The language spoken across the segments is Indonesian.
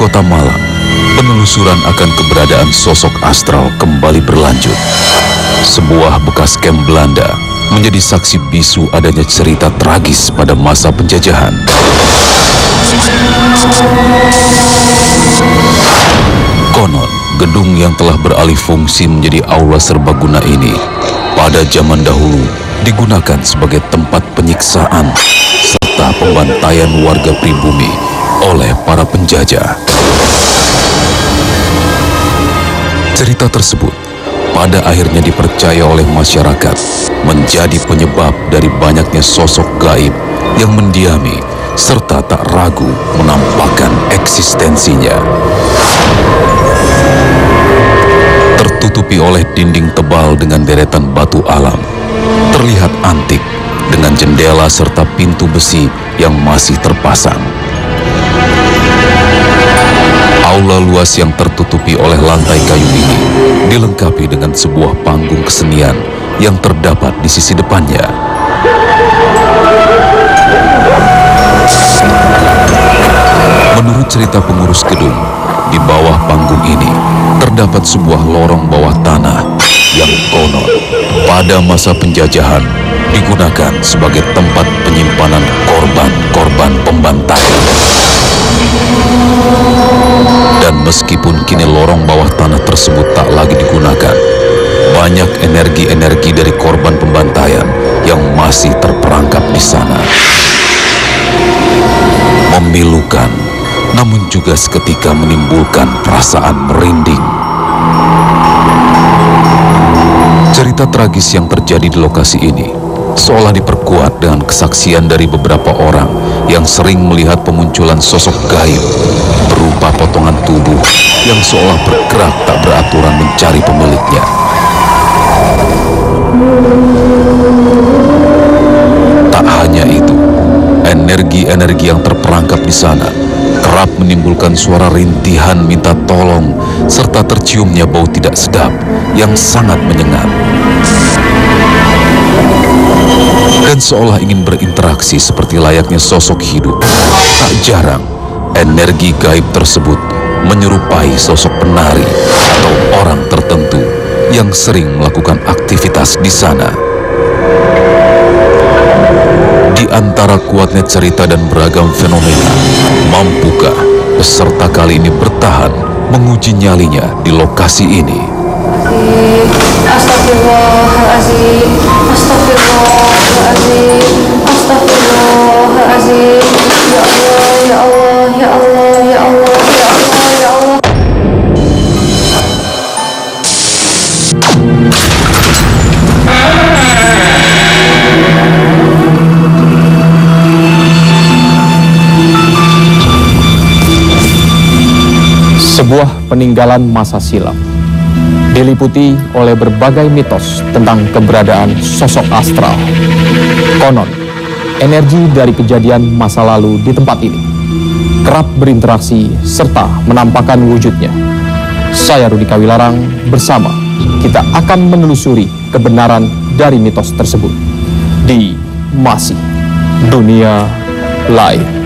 kota Malang, penelusuran akan keberadaan sosok astral kembali berlanjut. Sebuah bekas kamp Belanda menjadi saksi bisu adanya cerita tragis pada masa penjajahan. Konon, gedung yang telah beralih fungsi menjadi aula serbaguna ini pada zaman dahulu digunakan sebagai tempat penyiksaan serta pembantaian warga pribumi oleh para penjajah. Cerita tersebut pada akhirnya dipercaya oleh masyarakat menjadi penyebab dari banyaknya sosok gaib yang mendiami serta tak ragu menampakkan eksistensinya. Tertutupi oleh dinding tebal dengan deretan batu alam, terlihat antik dengan jendela serta pintu besi yang masih terpasang. Aula luas yang tertutupi oleh lantai kayu ini dilengkapi dengan sebuah panggung kesenian yang terdapat di sisi depannya. Menurut cerita pengurus gedung, di bawah panggung ini terdapat sebuah lorong bawah tanah yang konon pada masa penjajahan digunakan sebagai tempat penyimpanan korban-korban pembantaian. Dan meskipun kini lorong bawah tanah tersebut tak lagi digunakan, banyak energi-energi dari korban pembantaian yang masih terperangkap di sana. Memilukan, namun juga seketika menimbulkan perasaan merinding. Cerita tragis yang terjadi di lokasi ini seolah diperkuat dengan kesaksian dari beberapa orang yang sering melihat pemunculan sosok gaib berupa potongan tubuh yang seolah bergerak tak beraturan mencari pemiliknya. Tak hanya itu, energi-energi yang terperangkap di sana kerap menimbulkan suara rintihan minta tolong serta terciumnya bau tidak sedap yang sangat menyengat. Dan seolah ingin berinteraksi seperti layaknya sosok hidup. Tak jarang, energi gaib tersebut menyerupai sosok penari atau orang tertentu yang sering melakukan aktivitas di sana. Di antara kuatnya cerita dan beragam fenomena, mampukah peserta kali ini bertahan menguji nyalinya di lokasi ini? Astagfirullahaladzim, astagfirullahaladzim, astagfirullahaladzim. Ya Allah, ya Allah, ya Allah, ya Allah, ya Allah, ya Allah. Sebuah peninggalan masa silam diliputi oleh berbagai mitos tentang keberadaan sosok astral. Konon, energi dari kejadian masa lalu di tempat ini kerap berinteraksi serta menampakkan wujudnya. Saya Rudi Kawilarang bersama kita akan menelusuri kebenaran dari mitos tersebut di Masih Dunia Lain.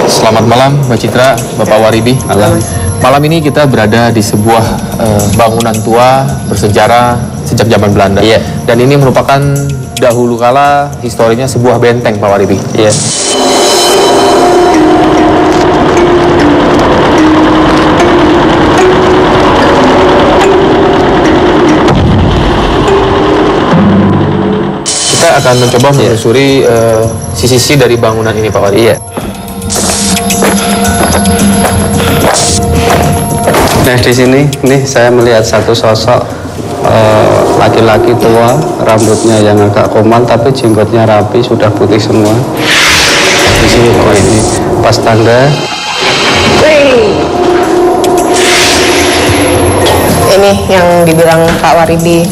Selamat malam Mbak Citra, Bapak Waribi. Malam ini kita berada di sebuah bangunan tua bersejarah sejak zaman Belanda. Iya. Dan ini merupakan dahulu kala historinya sebuah benteng, Pak Waribi. Iya. Kita akan mencoba menelusuri sisi-sisi dari bangunan ini, Pak Waribi. Iya. Nah, di sini nih saya melihat satu sosok laki-laki tua, rambutnya yang agak komal tapi jenggotnya rapi, sudah putih semua. Di sini ini pas tangga. Ini yang dibilang Pak Waribi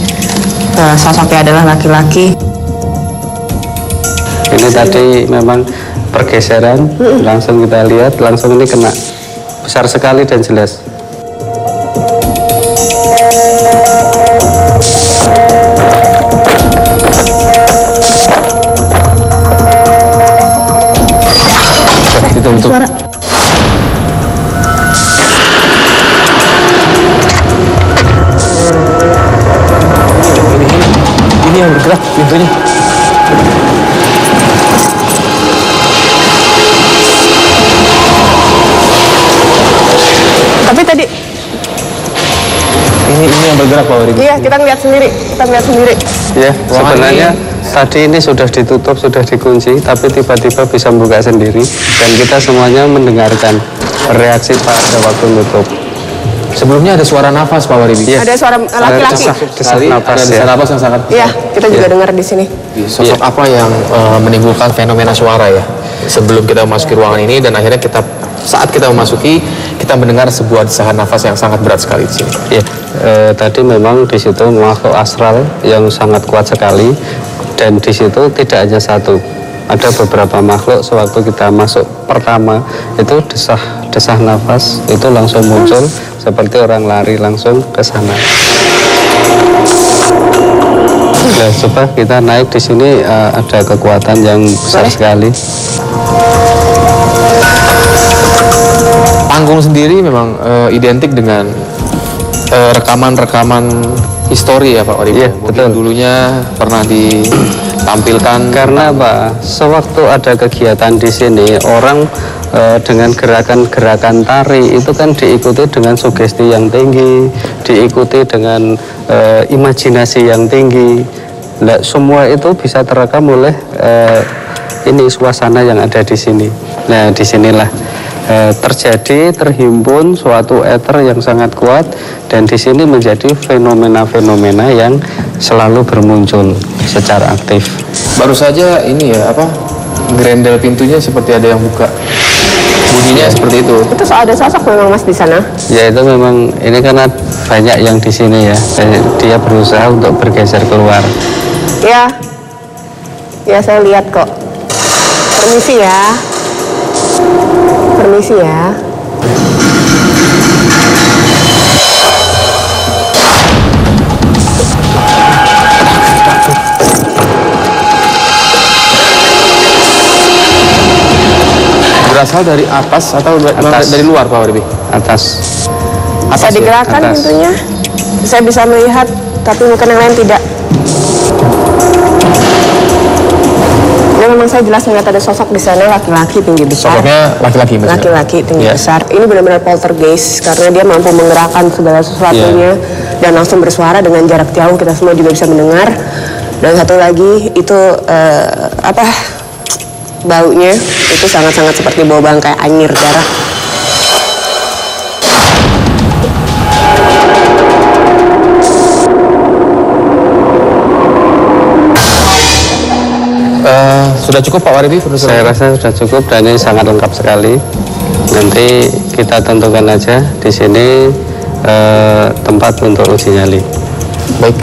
sosoknya adalah laki-laki. Ini tadi memang pergeseran, langsung kita lihat, langsung ini kena besar sekali dan jelas. Suara. Ini yang bergerak pintunya. Tapi tadi, Ini yang bergerak Pak Waribi. iya kita ngeliat sendiri, Ya, sebenarnya tadi ini sudah ditutup, sudah dikunci, tapi tiba-tiba bisa buka sendiri dan kita semuanya mendengarkan reaksi pada waktu nutup. Sebelumnya ada suara nafas Pak Waribi. Iya. Ada suara laki-laki. Desak nafas, ada desak ya. nafas yang sangat. Iya, kita juga dengar di sini. Sosok apa yang menimbulkan fenomena suara ya? Sebelum kita memasuki ruangan ini dan akhirnya saat kita memasuki, kita mendengar sebuah desahan nafas yang sangat berat sekali di sini. Ya, tadi memang di situ makhluk astral yang sangat kuat sekali dan di situ tidak hanya satu. Ada beberapa makhluk sewaktu kita masuk pertama itu desah nafas itu langsung muncul seperti orang lari langsung ke sana. Nah, coba kita naik di sini ada kekuatan yang besar sekali. Panggung sendiri memang identik dengan rekaman-rekaman histori ya Pak Waribi. Iya, betul. Dulunya pernah ditampilkan. Karena apa? Sewaktu ada kegiatan di sini, orang dengan gerakan-gerakan tari itu kan diikuti dengan sugesti yang tinggi, diikuti dengan imajinasi yang tinggi. Nah, semua itu bisa terekam oleh ini suasana yang ada di sini. Nah, disinilah terhimpun suatu ether yang sangat kuat dan di sini menjadi fenomena-fenomena yang selalu bermuncul secara aktif. Baru saja ini ya grendel pintunya seperti ada yang buka. Bunyinya seperti itu. Itu ada sosok memang Mas di sana. Ya itu memang ini karena banyak yang di sini ya. Dia berusaha untuk bergeser keluar. Ya, ya saya lihat kok. Permisi ya. Permisi ya. Berasal dari atas atau Atas. dari luar Pak Waribi? Atas. Bisa ya, digerakkan atas. pintunya. Saya bisa melihat, tapi mungkin yang lain tidak. Ya memang saya jelas melihat ada sosok di sana laki-laki tinggi besar. Sosoknya laki-laki Mas. Laki-laki tinggi Ya. besar. Ini benar-benar poltergeist karena dia mampu menggerakkan segala sesuatunya dan langsung bersuara dengan jarak jauh. Kita semua juga bisa mendengar. Dan satu lagi itu baunya itu sangat-sangat seperti bau bangkai anyir darah. Sudah cukup Pak Waribi? Saya rasa sudah cukup dan ini sangat lengkap sekali. Nanti kita tentukan aja di sini tempat untuk uji nyali. Baik,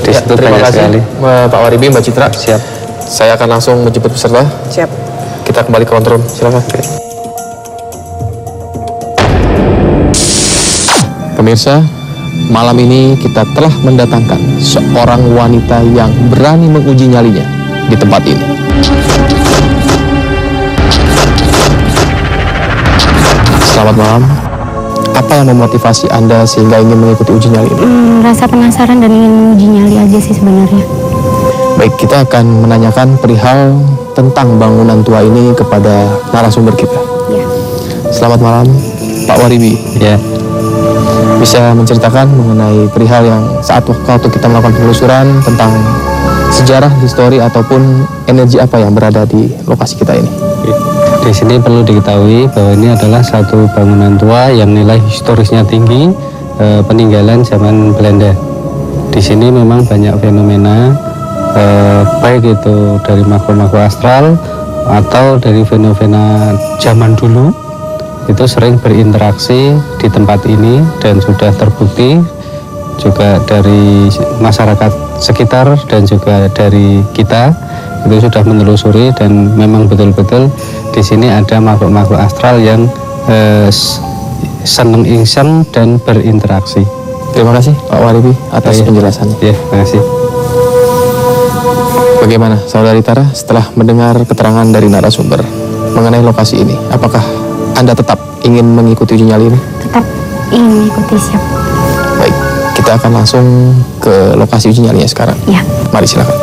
Di situ terima banyak kasih sekali. Pak Waribi, Mbak Citra. Siap. Saya akan langsung menjemput peserta. Siap. Kita kembali ke kontrol. Silakan. Pemirsa, malam ini kita telah mendatangkan seorang wanita yang berani menguji nyalinya di tempat ini. Selamat malam. Apa yang memotivasi Anda sehingga ingin mengikuti uji nyali ini? Rasa penasaran dan ingin menguji nyali aja sih sebenarnya. Baik, kita akan menanyakan perihal tentang bangunan tua ini kepada narasumber kita. Ya. Selamat malam, Pak Waribi. Ya. Bisa menceritakan mengenai perihal yang saat waktu kita melakukan penelusuran tentang sejarah, histori, ataupun energi apa yang berada di lokasi kita ini? Di sini perlu diketahui bahwa ini adalah satu bangunan tua yang nilai historisnya tinggi, peninggalan zaman Belanda. Di sini memang banyak fenomena, baik itu dari makhluk-makhluk astral atau dari fenomena zaman dulu, itu sering berinteraksi di tempat ini dan sudah terbukti juga dari masyarakat sekitar dan juga dari kita itu sudah menelusuri, dan memang betul-betul di sini ada makhluk-makhluk astral yang seneng iseng dan berinteraksi. Terima kasih Pak Waribi atas penjelasannya. Ya, terima kasih. Bagaimana Saudari Tara setelah mendengar keterangan dari narasumber mengenai lokasi ini? Apakah Anda tetap ingin mengikuti uji nyali ini? Tetap ingin mengikuti, siap. Baik, kita akan langsung ke lokasi uji nyalinya sekarang. Ya. Mari silakan.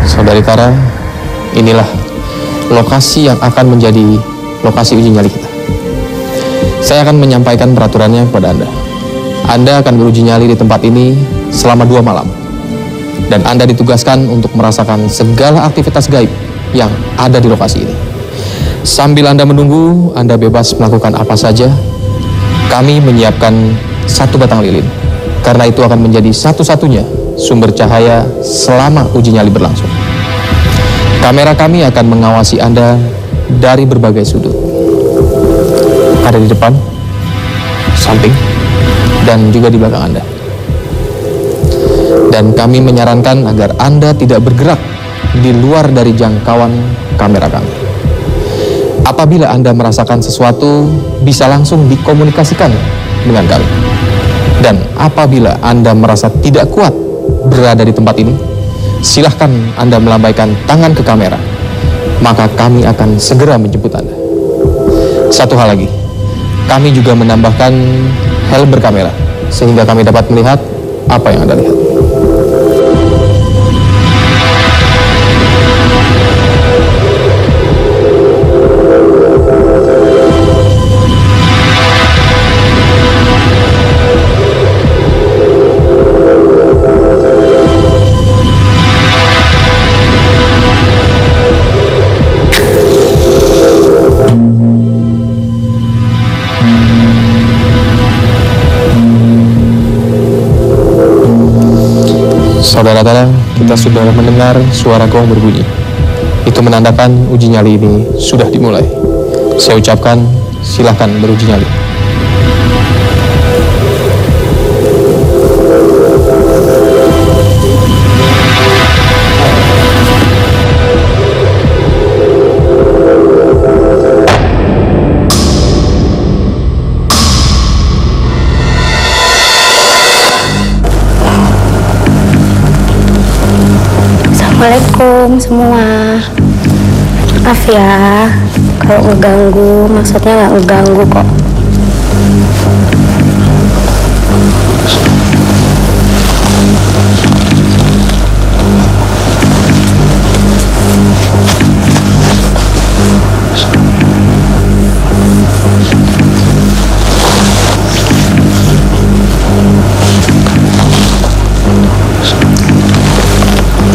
Saudari Tara, inilah lokasi yang akan menjadi lokasi uji nyali kita. Saya akan menyampaikan peraturannya kepada Anda. Anda akan beruji nyali di tempat ini selama 2 malam. Dan Anda ditugaskan untuk merasakan segala aktivitas gaib yang ada di lokasi ini. Sambil Anda menunggu, Anda bebas melakukan apa saja. Kami menyiapkan 1 batang lilin, karena itu akan menjadi satu-satunya sumber cahaya selama uji nyali berlangsung. Kamera kami akan mengawasi Anda dari berbagai sudut. Ada di depan, samping, dan juga di belakang Anda. Dan kami menyarankan agar Anda tidak bergerak di luar dari jangkauan kamera kami. Apabila Anda merasakan sesuatu, bisa langsung dikomunikasikan dengan kami. Dan apabila Anda merasa tidak kuat berada di tempat ini, silahkan Anda melambaikan tangan ke kamera, maka kami akan segera menjemput Anda. Satu hal lagi, kami juga menambahkan helm berkamera, sehingga kami dapat melihat apa yang Anda lihat. Saudara-saudara, kita sudah mendengar suara gong berbunyi. Itu menandakan uji nyali ini sudah dimulai. Saya ucapkan, silahkan beruji nyali. Assalamualaikum semua. Maaf ya kalau ngeganggu, maksudnya nggak ngeganggu kok.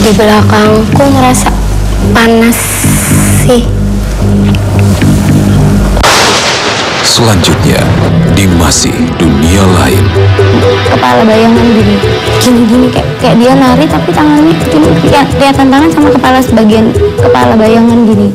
Di belakangku ngerasa panas sih. Selanjutnya, di masih dunia lain. Kepala bayangan gini kayak dia nari tapi tangannya gini, kelihatan tangan sama kepala sebagian kepala bayangan gini.